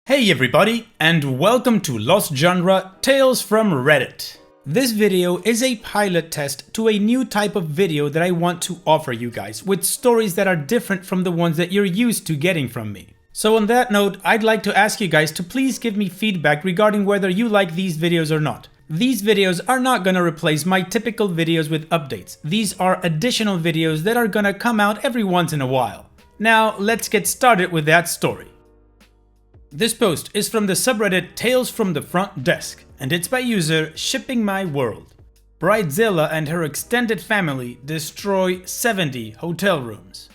Hey everybody, and welcome to Lost Genre Tales from Reddit. This video is a pilot test to a new type of video that I want to offer you guys, with stories that are different from the ones that you're used to getting from me. So on that note, I'd like to ask you guys to please give me feedback regarding whether you like these videos or not. These videos are not gonna replace my typical videos with updates. These are additional videos that are gonna come out every once in a while. Now, let's get started with that story. This post is from the subreddit Tales from the Front Desk, and it's by user Shipping My World. Bridezilla and her extended family destroy 70 hotel rooms.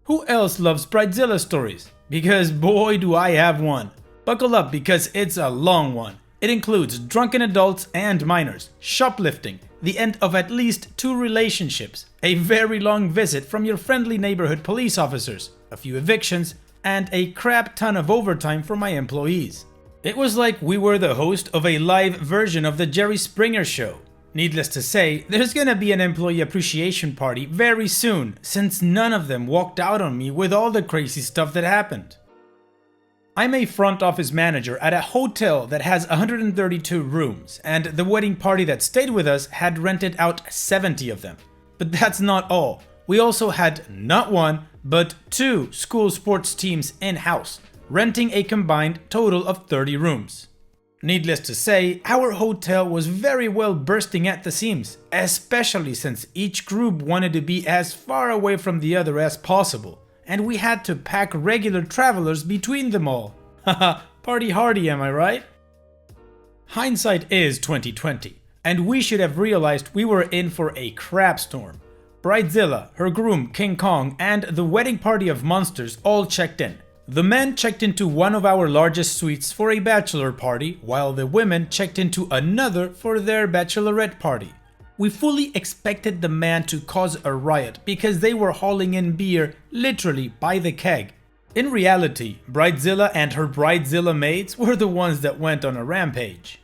Who else loves Bridezilla stories? Because boy do I have one. Buckle up because it's a long one. It includes drunken adults and minors, shoplifting, the end of at least 2 relationships, a very long visit from your friendly neighborhood police officers, a few evictions, and a crap ton of overtime for my employees. It was like we were the host of a live version of the Jerry Springer show. Needless to say, there's gonna be an employee appreciation party very soon, since none of them walked out on me with all the crazy stuff that happened. I'm a front office manager at a hotel that has 132 rooms, and the wedding party that stayed with us had rented out 70 of them. But that's not all. We also had not one, but 2 school sports teams in-house, renting a combined total of 30 rooms. Needless to say, our hotel was very well bursting at the seams, especially since each group wanted to be as far away from the other as possible, and we had to pack regular travelers between them all. Haha, party hardy, am I right? Hindsight is 2020, and we should have realized we were in for a crap storm. Bridezilla, her groom King Kong, and the wedding party of monsters all checked in. The men checked into one of our largest suites for a bachelor party, while the women checked into another for their bachelorette party. We fully expected the man to cause a riot because they were hauling in beer literally by the keg. In reality, Bridezilla and her Bridezilla maids were the ones that went on a rampage.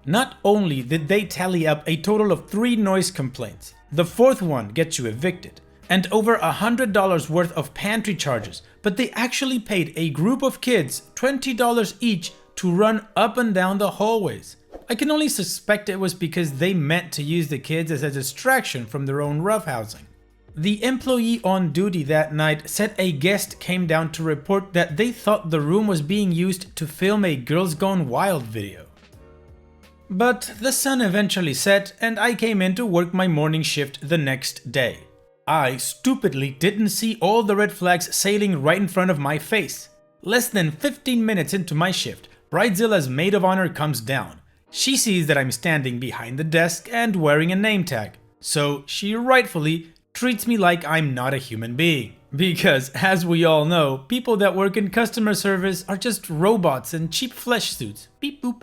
Not only did they tally up a total of 3 noise complaints, the 4th one gets you evicted, and over $100 worth of pantry charges, but they actually paid a group of kids $20 each to run up and down the hallways. I can only suspect it was because they meant to use the kids as a distraction from their own roughhousing. The employee on duty that night said a guest came down to report that they thought the room was being used to film a Girls Gone Wild video. But the sun eventually set and I came in to work my morning shift the next day. I stupidly didn't see all the red flags sailing right in front of my face. Less than 15 minutes into my shift, Bridezilla's maid of honor comes down. She sees that I'm standing behind the desk and wearing a name tag, so she rightfully treats me like I'm not a human being. Because, as we all know, people that work in customer service are just robots in cheap flesh suits. Beep boop.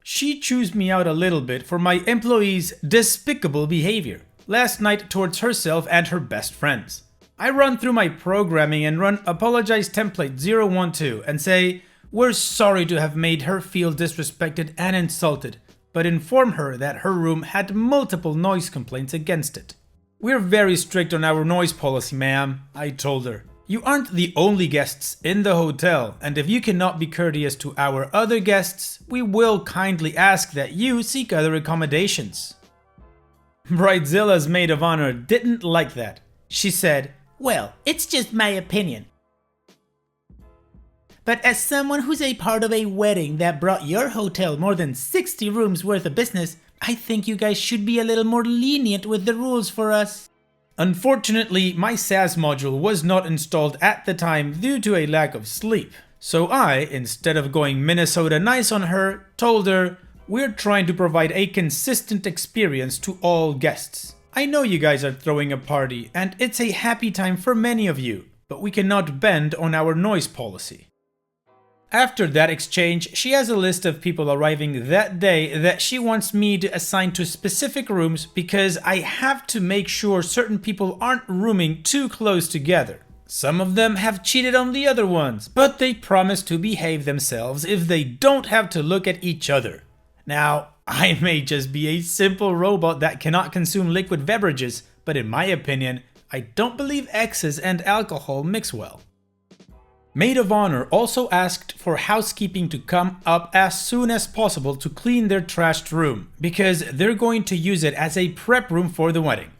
She chews me out a little bit for my employees' despicable behavior last night towards herself and her best friends. I run through my programming and run apologize template 012 and say, we're sorry to have made her feel disrespected and insulted, but inform her that her room had multiple noise complaints against it. We're very strict on our noise policy, ma'am, I told her. You aren't the only guests in the hotel, and if you cannot be courteous to our other guests, we will kindly ask that you seek other accommodations. Bridezilla's maid of honor didn't like that. She said, well, it's just my opinion. But as someone who's a part of a wedding that brought your hotel more than 60 rooms worth of business, I think you guys should be a little more lenient with the rules for us. Unfortunately, my SAS module was not installed at the time due to a lack of sleep. So I, instead of going Minnesota nice on her, told her, we're trying to provide a consistent experience to all guests. I know you guys are throwing a party and it's a happy time for many of you, but we cannot bend on our noise policy. After that exchange, she has a list of people arriving that day that she wants me to assign to specific rooms because I have to make sure certain people aren't rooming too close together. Some of them have cheated on the other ones, but they promise to behave themselves if they don't have to look at each other. Now, I may just be a simple robot that cannot consume liquid beverages, but in my opinion, I don't believe X's and alcohol mix well. Maid of Honor also asked for housekeeping to come up as soon as possible to clean their trashed room, because they're going to use it as a prep room for the wedding.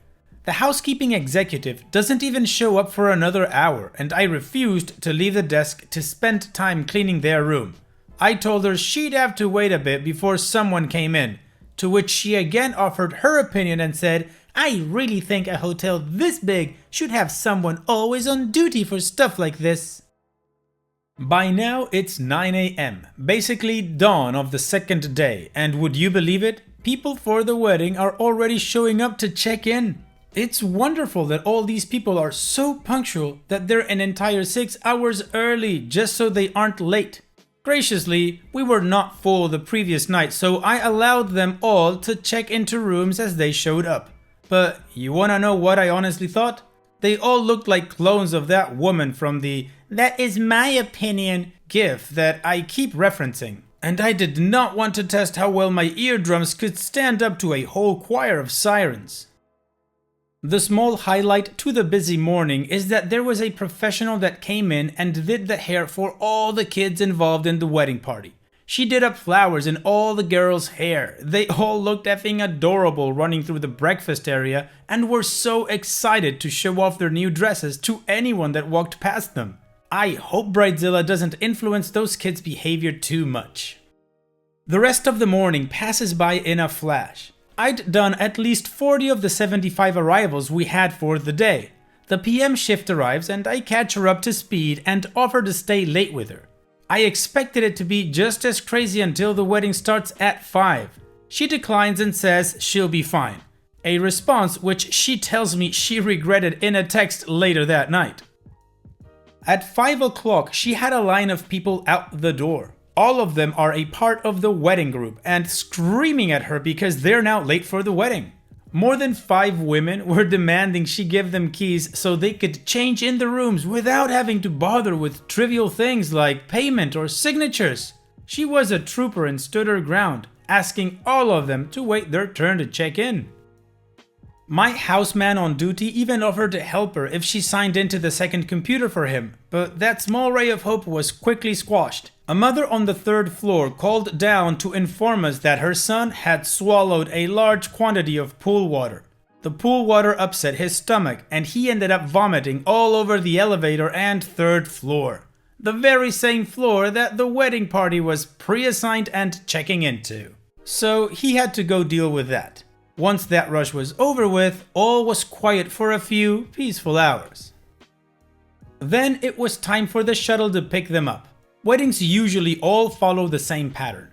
The housekeeping executive doesn't even show up for another hour, and I refused to leave the desk to spend time cleaning their room. I told her she'd have to wait a bit before someone came in, to which she again offered her opinion and said, "I really think a hotel this big should have someone always on duty for stuff like this." By now it's 9 a.m, basically dawn of the second day, and would you believe it? People for the wedding are already showing up to check in. It's wonderful that all these people are so punctual that they're an entire 6 hours early just so they aren't late. Graciously, we were not full the previous night, so I allowed them all to check into rooms as they showed up. But you wanna know what I honestly thought? They all looked like clones of that woman from the "that is my opinion" gif that I keep referencing. And I did not want to test how well my eardrums could stand up to a whole choir of sirens. The small highlight to the busy morning is that there was a professional that came in and did the hair for all the kids involved in the wedding party. She did up flowers in all the girls' hair. They all looked effing adorable running through the breakfast area and were so excited to show off their new dresses to anyone that walked past them. I hope Bridezilla doesn't influence those kids' behavior too much. The rest of the morning passes by in a flash. I'd done at least 40 of the 75 arrivals we had for the day. The PM shift arrives and I catch her up to speed and offer to stay late with her. I expected it to be just as crazy until the wedding starts at 5. She declines and says she'll be fine, a response which she tells me she regretted in a text later that night. At 5 o'clock, she had a line of people out the door. All of them are a part of the wedding group and screaming at her because they're now late for the wedding. More than 5 women were demanding she give them keys so they could change in the rooms without having to bother with trivial things like payment or signatures. She was a trooper and stood her ground, asking all of them to wait their turn to check in. My houseman on duty even offered to help her if she signed into the second computer for him, but that small ray of hope was quickly squashed. A mother on the 3rd floor called down to inform us that her son had swallowed a large quantity of pool water. The pool water upset his stomach and he ended up vomiting all over the elevator and 3rd floor. The very same floor that the wedding party was pre-assigned and checking into. So he had to go deal with that. Once that rush was over with, all was quiet for a few peaceful hours. Then it was time for the shuttle to pick them up. Weddings usually all follow the same pattern.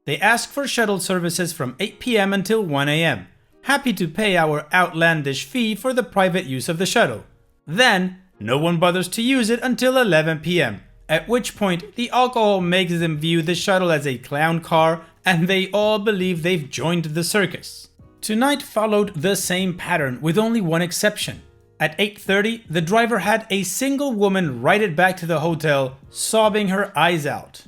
They ask for shuttle services from 8 p.m. until 1 a.m. Happy to pay our outlandish fee for the private use of the shuttle. Then, no one bothers to use it until 11 p.m. At which point, the alcohol makes them view the shuttle as a clown car and they all believe they've joined the circus. Tonight followed the same pattern with only one exception. At 8:30, the driver had a single woman ride it back to the hotel, sobbing her eyes out.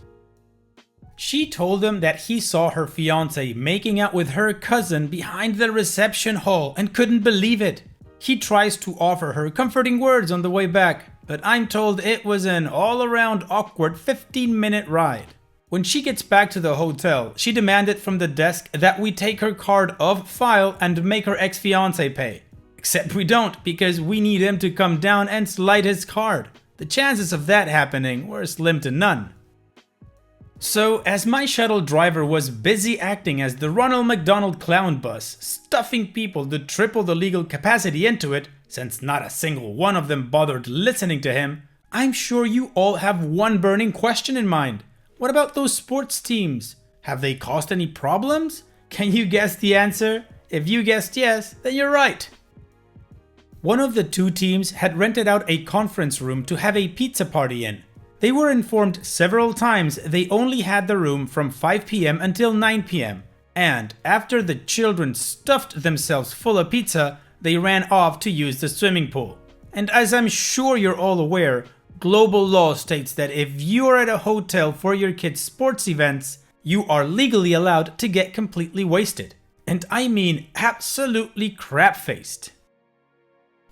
She told him that he saw her fiancé making out with her cousin behind the reception hall and couldn't believe it. He tries to offer her comforting words on the way back, but I'm told it was an all-around awkward 15-minute ride. When she gets back to the hotel, she demanded from the desk that we take her card off file and make her ex-fiancé pay. Except we don't, because we need him to come down and slide his card. The chances of that happening were slim to none. So, as my shuttle driver was busy acting as the Ronald McDonald clown bus, stuffing people to triple the legal capacity into it, since not a single one of them bothered listening to him, I'm sure you all have one burning question in mind. What about those sports teams? Have they caused any problems? Can you guess the answer? If you guessed yes, then you're right. One of the 2 teams had rented out a conference room to have a pizza party in. They were informed several times they only had the room from 5 p.m. until 9 p.m. And after the children stuffed themselves full of pizza, they ran off to use the swimming pool. And as I'm sure you're all aware, global law states that if you are at a hotel for your kids' sports events, you are legally allowed to get completely wasted. And I mean absolutely crap-faced.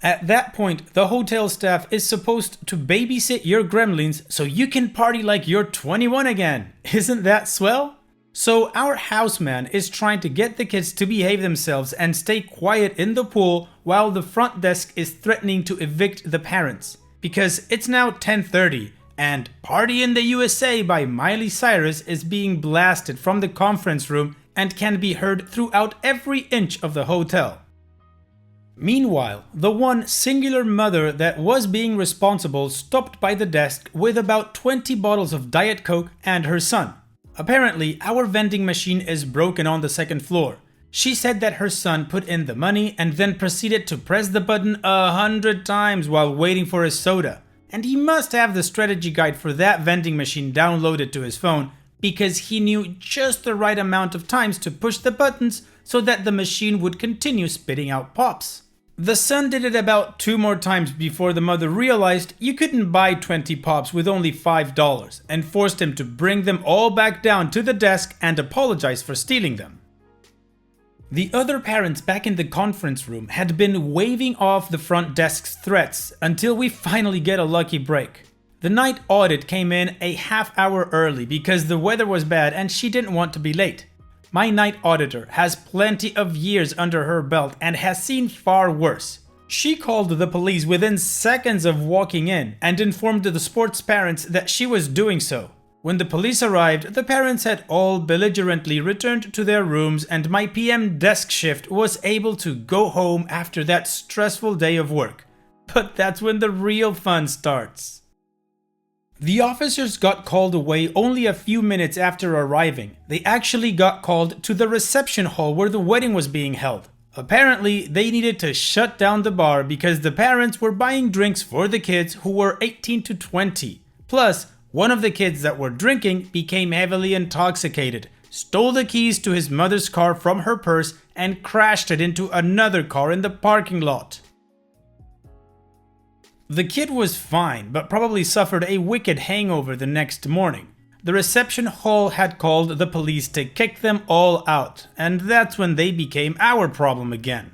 At that point, the hotel staff is supposed to babysit your gremlins so you can party like you're 21 again. Isn't that swell? So our houseman is trying to get the kids to behave themselves and stay quiet in the pool while the front desk is threatening to evict the parents. Because it's now 10:30 and Party in the USA by Miley Cyrus is being blasted from the conference room and can be heard throughout every inch of the hotel. Meanwhile, the one singular mother that was being responsible stopped by the desk with about 20 bottles of Diet Coke and her son. Apparently, our vending machine is broken on the second floor. She said that her son put in the money and then proceeded to press the button 100 times while waiting for his soda. And he must have the strategy guide for that vending machine downloaded to his phone because he knew just the right amount of times to push the buttons so that the machine would continue spitting out pops. The son did it about 2 more times before the mother realized you couldn't buy 20 pops with only $5 and forced him to bring them all back down to the desk and apologize for stealing them. The other parents back in the conference room had been waving off the front desk's threats until we finally get a lucky break. The night audit came in a half hour early because the weather was bad and she didn't want to be late. My night auditor has plenty of years under her belt and has seen far worse. She called the police within seconds of walking in and informed the sports parents that she was doing so. When the police arrived, the parents had all belligerently returned to their rooms and my PM desk shift was able to go home after that stressful day of work. But that's when the real fun starts. The officers got called away only a few minutes after arriving. They actually got called to the reception hall where the wedding was being held. Apparently, they needed to shut down the bar because the parents were buying drinks for the kids who were 18 to 20. Plus, one of the kids that were drinking became heavily intoxicated, stole the keys to his mother's car from her purse, and crashed it into another car in the parking lot. The kid was fine, but probably suffered a wicked hangover the next morning. The reception hall had called the police to kick them all out, and that's when they became our problem again.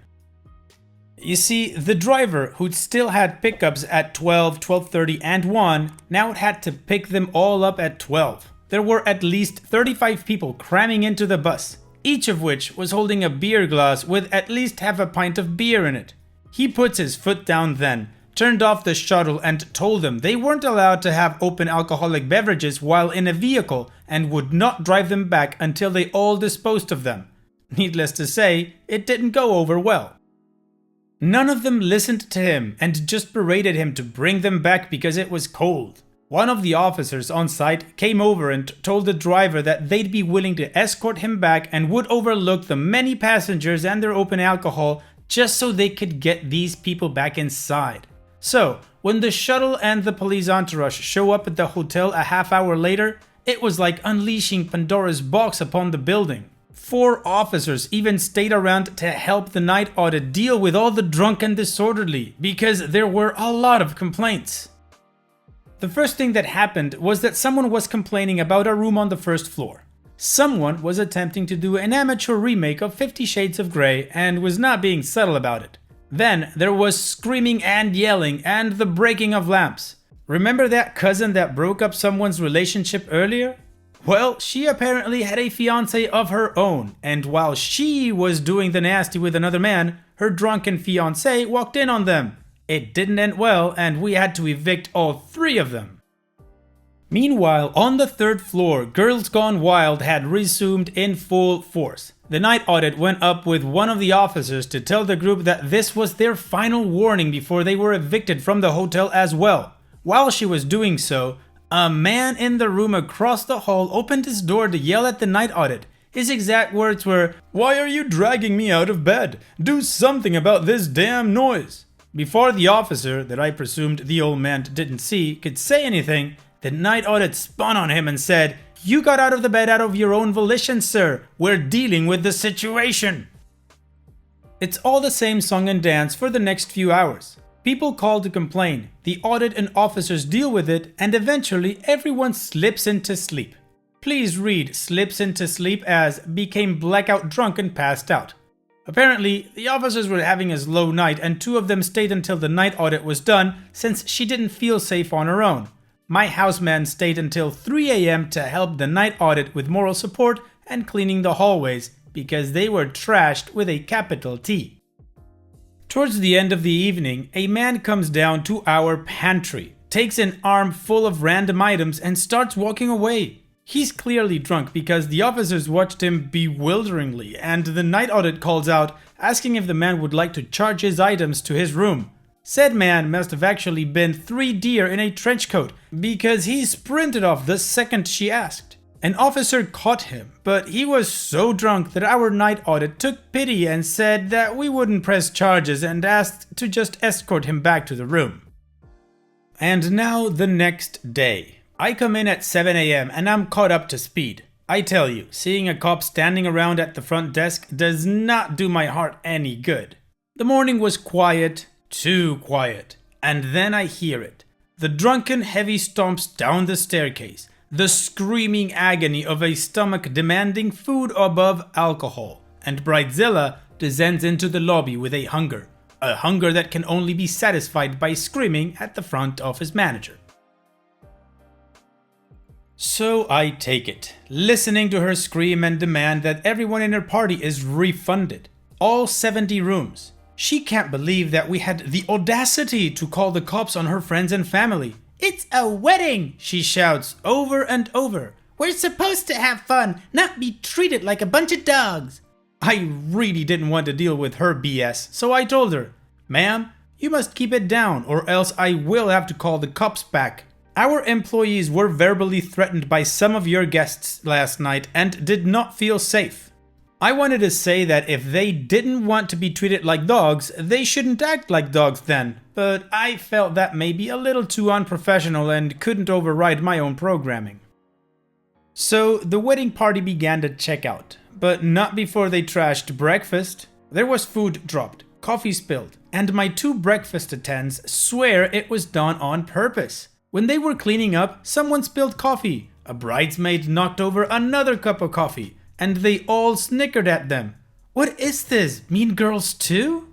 You see, the driver, who'd still had pickups at 12, 12:30 and 1, now had to pick them all up at 12. There were at least 35 people cramming into the bus, each of which was holding a beer glass with at least half a pint of beer in it. He puts his foot down then, turned off the shuttle and told them they weren't allowed to have open alcoholic beverages while in a vehicle and would not drive them back until they all disposed of them. Needless to say, it didn't go over well. None of them listened to him and just berated him to bring them back because it was cold. One of the officers on site came over and told the driver that they'd be willing to escort him back and would overlook the many passengers and their open alcohol just so they could get these people back inside. So, when the shuttle and the police entourage show up at the hotel a half hour later, it was like unleashing Pandora's box upon the building. 4 officers even stayed around to help the night audit deal with all the drunk and disorderly, because there were a lot of complaints. The first thing that happened was that someone was complaining about a room on the first floor. Someone was attempting to do an amateur remake of 50 Shades of Grey and was not being subtle about it. Then there was screaming and yelling and the breaking of lamps. Remember that cousin that broke up someone's relationship earlier? Well, she apparently had a fiancé of her own, and while she was doing the nasty with another man, her drunken fiancé walked in on them. It didn't end well, and we had to evict all 3 of them. Meanwhile, on the 3rd floor, Girls Gone Wild had resumed in full force. The night audit went up with one of the officers to tell the group that this was their final warning before they were evicted from the hotel as well. While she was doing so, a man in the room across the hall opened his door to yell at the night audit. His exact words were, "Why are you dragging me out of bed? Do something about this damn noise." Before the officer, that I presumed the old man didn't see, could say anything, the night audit spun on him and said, "You got out of the bed out of your own volition, sir. We're dealing with the situation." It's all the same song and dance for the next few hours. People call to complain, the audit and officers deal with it, and eventually everyone slips into sleep. Please read "slips into sleep" as "became blackout drunk and passed out." Apparently, the officers were having a slow night and 2 of them stayed until the night audit was done since she didn't feel safe on her own. My houseman stayed until 3 a.m. to help the night audit with moral support and cleaning the hallways because they were trashed with a capital T. Towards the end of the evening, a man comes down to our pantry, takes an arm full of random items and starts walking away. He's clearly drunk because the officers watched him bewilderingly and the night audit calls out asking if the man would like to charge his items to his room. Said man must have actually been 3 deer in a trench coat because he sprinted off the second she asked. An officer caught him, but he was so drunk that our night audit took pity and said that we wouldn't press charges and asked to just escort him back to the room. And now the next day. I come in at 7 a.m. and I'm caught up to speed. I tell you, seeing a cop standing around at the front desk does not do my heart any good. The morning was quiet, too quiet, and then I hear it. The drunken heavy stomps down the staircase, the screaming agony of a stomach demanding food above alcohol, and Bridezilla descends into the lobby with a hunger that can only be satisfied by screaming at the front office manager. So I take it, listening to her scream and demand that everyone in her party is refunded. All 70 rooms. She can't believe that we had the audacity to call the cops on her friends and family. "It's a wedding," she shouts over and over. "We're supposed to have fun, not be treated like a bunch of dogs." I really didn't want to deal with her BS, so I told her, "Ma'am, you must keep it down or else I will have to call the cops back. Our employees were verbally threatened by some of your guests last night and did not feel safe." I wanted to say that if they didn't want to be treated like dogs, they shouldn't act like dogs then, but I felt that may be a little too unprofessional and couldn't override my own programming. So the wedding party began to check out, but not before they trashed breakfast. There was food dropped, coffee spilled, and my 2 breakfast attendants swear it was done on purpose. When they were cleaning up, someone spilled coffee. A bridesmaid knocked over another cup of coffee, and they all snickered at them. What is this, Mean Girls 2?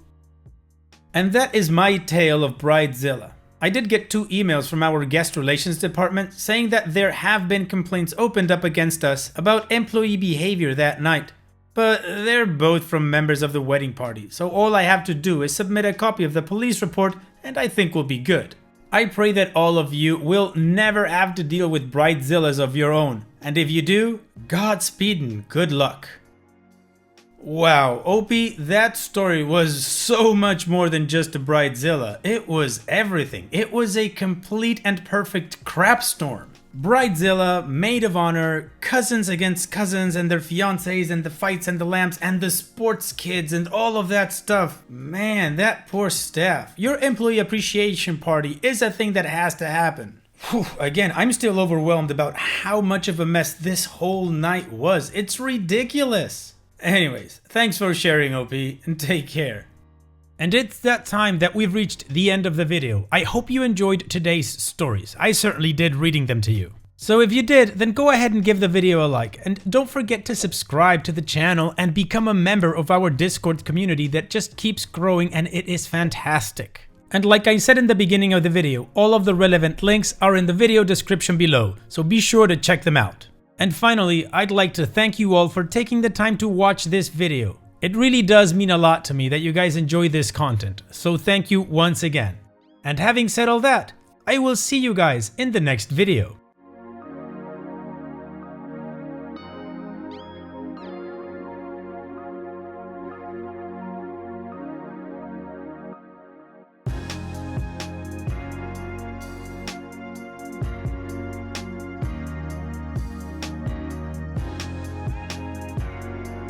And that is my tale of Bridezilla. I did get 2 emails from our guest relations department saying that there have been complaints opened up against us about employee behavior that night. But they're both from members of the wedding party, so all I have to do is submit a copy of the police report and I think we'll be good. I pray that all of you will never have to deal with Bridezillas of your own, and if you do, Godspeed and good luck. Wow, Opie, that story was so much more than just a Bridezilla. It was everything. It was a complete and perfect crap storm. Bridezilla, maid of honor, cousins against cousins and their fiancés and the fights and the lamps and the sports kids and all of that stuff. Man, that poor staff. Your employee appreciation party is a thing that has to happen. Whew, again, I'm still overwhelmed about how much of a mess this whole night was. It's ridiculous. Anyways, thanks for sharing, OP, and take care. And it's that time that we've reached the end of the video. I hope you enjoyed today's stories. I certainly did reading them to you. So if you did, then go ahead and give the video a like. And don't forget to subscribe to the channel and become a member of our Discord community that just keeps growing and it is fantastic. And like I said in the beginning of the video, all of the relevant links are in the video description below, so be sure to check them out. And finally, I'd like to thank you all for taking the time to watch this video. It really does mean a lot to me that you guys enjoy this content, so thank you once again. And having said all that, I will see you guys in the next video.